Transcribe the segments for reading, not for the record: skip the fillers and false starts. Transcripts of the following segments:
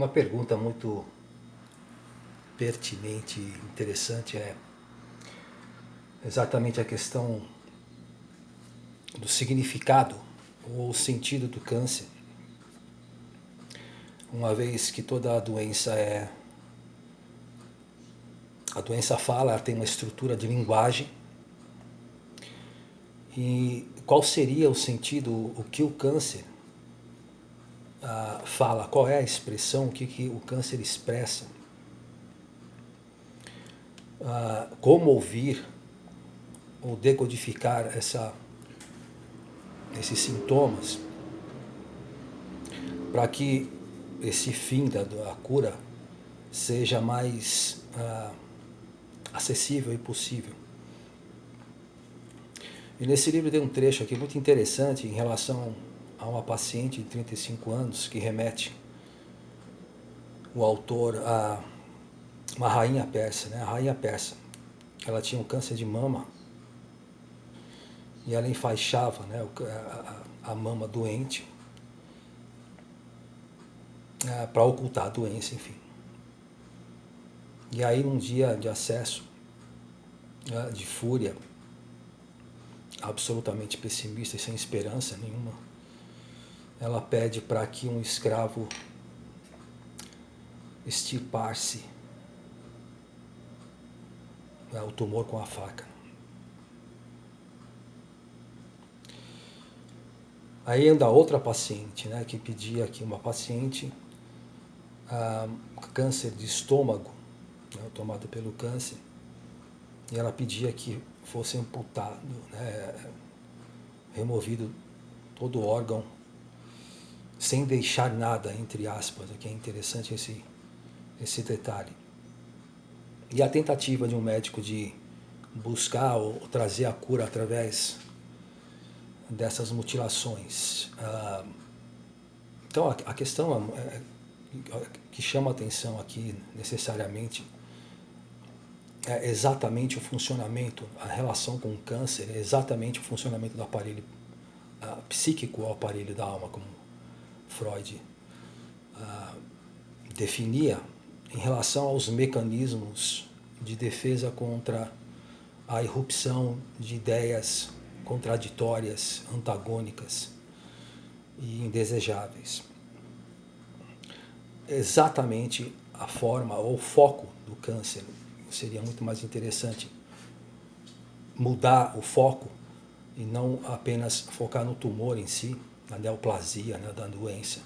Uma pergunta muito pertinente e interessante é exatamente a questão do significado ou sentido do câncer, uma vez que toda a doença fala, ela tem uma estrutura de linguagem. E qual seria o sentido, o que o câncer fala, qual é a expressão, o que o câncer expressa, como ouvir ou decodificar esses sintomas, para que esse fim da cura seja mais acessível e possível. E nesse livro tem um trecho aqui muito interessante em relação a uma paciente de 35 anos que remete o autor a uma rainha persa, né? A rainha persa, ela tinha um câncer de mama e ela enfaixava, né, a mama doente para ocultar a doença, enfim. E aí num dia de acesso de fúria, absolutamente pessimista e sem esperança nenhuma, ela pede para que um escravo extirpasse o tumor com a faca. Aí anda outra paciente, né, que pedia aqui, uma paciente câncer de estômago, né, tomada pelo câncer, e ela pedia que fosse amputado, né, removido todo o órgão, sem deixar nada, entre aspas. Aqui é interessante esse detalhe. E a tentativa de um médico de buscar ou trazer a cura através dessas mutilações. Então a questão que chama a atenção aqui necessariamente é exatamente o funcionamento, a relação com o câncer, é exatamente o funcionamento do aparelho psíquico ao aparelho da alma, como Freud definia, em relação aos mecanismos de defesa contra a irrupção de ideias contraditórias, antagônicas e indesejáveis. Exatamente a forma ou o foco do câncer. Seria muito mais interessante mudar o foco e não apenas focar no tumor em si, na neoplasia, né, da doença,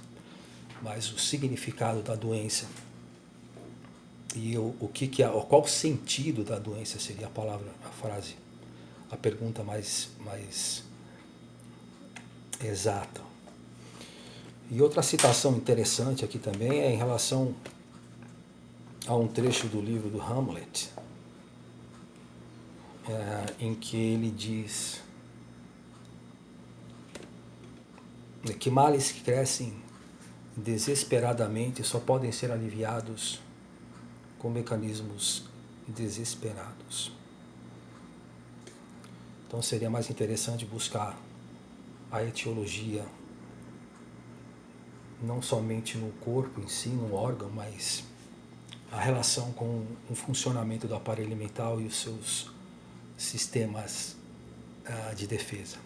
mas o significado da doença e qual o sentido da doença seria a frase, a pergunta mais exata. E outra citação interessante aqui também é em relação a um trecho do livro do Hamlet, em que ele diz que males que crescem desesperadamente só podem ser aliviados com mecanismos desesperados. Então seria mais interessante buscar a etiologia não somente no corpo em si, no órgão, mas a relação com o funcionamento do aparelho mental e os seus sistemas de defesa.